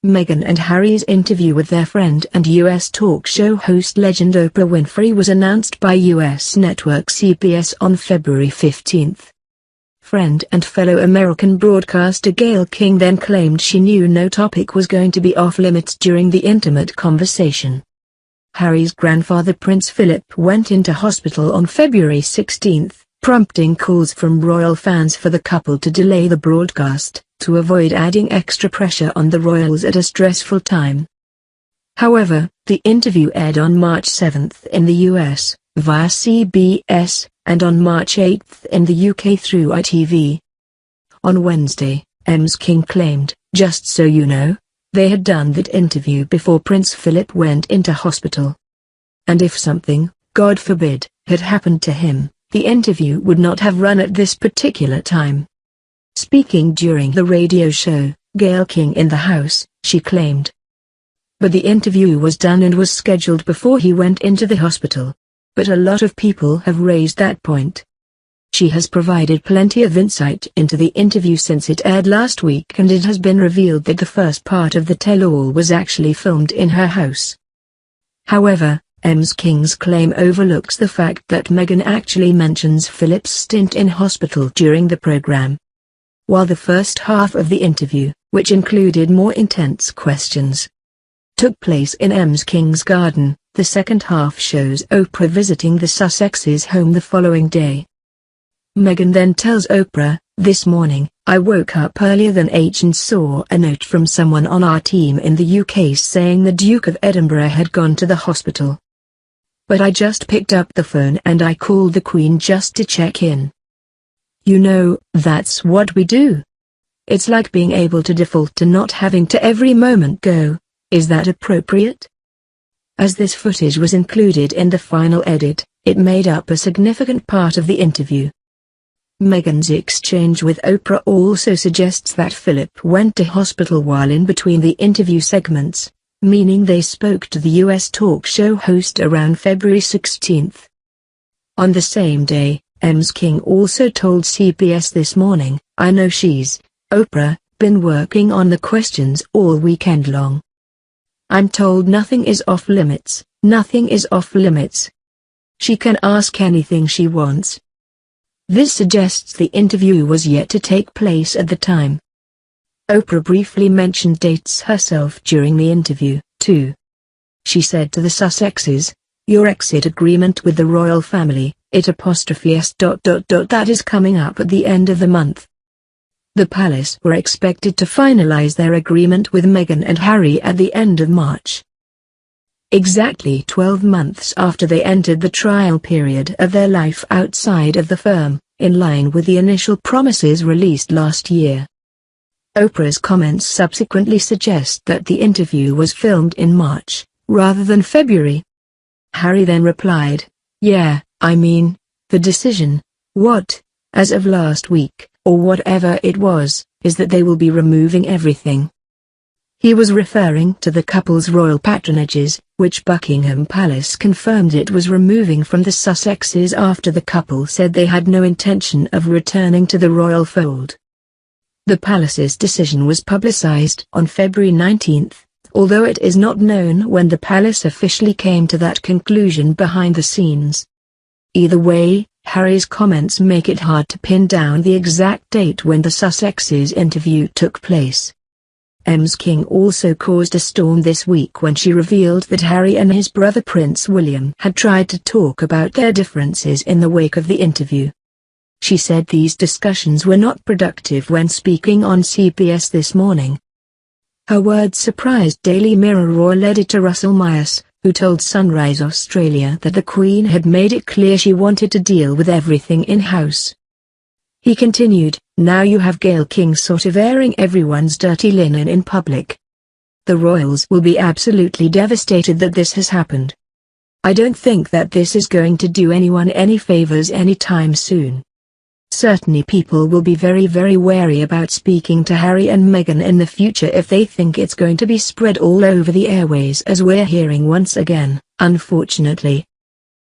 Meghan and Harry's interview with their friend and U.S. talk show host legend Oprah Winfrey was announced by U.S. network CBS on February 15. Friend and fellow American broadcaster Gayle King then claimed she knew no topic was going to be off-limits during the intimate conversation. Harry's grandfather Prince Philip went into hospital on February 16, prompting calls from royal fans for the couple to delay the broadcast, to avoid adding extra pressure on the royals at a stressful time. However, the interview aired on March 7 in the US, via CBS, and on March 8 in the UK through ITV. On Wednesday, Ms. King claimed, "Just so you know, they had done that interview before Prince Philip went into hospital. And if something, God forbid, had happened to him, the interview would not have run at this particular time." Speaking during the radio show, Gayle King in the House, she claimed. But the interview was done and was scheduled before he went into the hospital. But a lot of people have raised that point. She has provided plenty of insight into the interview since it aired last week, and it has been revealed that the first part of the tell-all was actually filmed in her house. However, Ms. King's claim overlooks the fact that Meghan actually mentions Philip's stint in hospital during the program. While the first half of the interview, which included more intense questions, took place in Ms. King's garden, the second half shows Oprah visiting the Sussexes' home the following day. Meghan then tells Oprah, "This morning, I woke up earlier than H and saw a note from someone on our team in the UK saying the Duke of Edinburgh had gone to the hospital. But I just picked up the phone and I called the Queen just to check in. You know, that's what we do. It's like being able to default to not having to every moment go, is that appropriate?" As this footage was included in the final edit, it made up a significant part of the interview. Meghan's exchange with Oprah also suggests that Philip went to hospital while in between the interview segments, meaning they spoke to the U.S. talk show host around February 16. On the same day, Ms. King also told CBS This Morning, "I know she's, Oprah, been working on the questions all weekend long. I'm told nothing is off limits, nothing is off limits. She can ask anything she wants." This suggests the interview was yet to take place at the time. Oprah briefly mentioned dates herself during the interview, too. She said to the Sussexes, "Your exit agreement with the royal family, that is coming up at the end of the month." The palace were expected to finalize their agreement with Meghan and Harry at the end of March. Exactly 12 months after they entered the trial period of their life outside of the firm, in line with the initial promises released last year. Oprah's comments subsequently suggest that the interview was filmed in March, rather than February. Harry then replied, "Yeah, I mean, the decision, as of last week, or whatever it was, is that they will be removing everything." He was referring to the couple's royal patronages, which Buckingham Palace confirmed it was removing from the Sussexes after the couple said they had no intention of returning to the royal fold. The palace's decision was publicized on February 19, although it is not known when the palace officially came to that conclusion behind the scenes. Either way, Harry's comments make it hard to pin down the exact date when the Sussexes' interview took place. Ms. King also caused a storm this week when she revealed that Harry and his brother Prince William had tried to talk about their differences in the wake of the interview. She said these discussions were not productive when speaking on CBS This Morning. Her words surprised Daily Mirror royal editor Russell Myers, who told Sunrise Australia that the Queen had made it clear she wanted to deal with everything in-house. He continued, "Now you have Gayle King sort of airing everyone's dirty linen in public. The royals will be absolutely devastated that this has happened. I don't think that this is going to do anyone any favors anytime soon. Certainly people will be very wary about speaking to Harry and Meghan in the future if they think it's going to be spread all over the airways as we're hearing once again, unfortunately."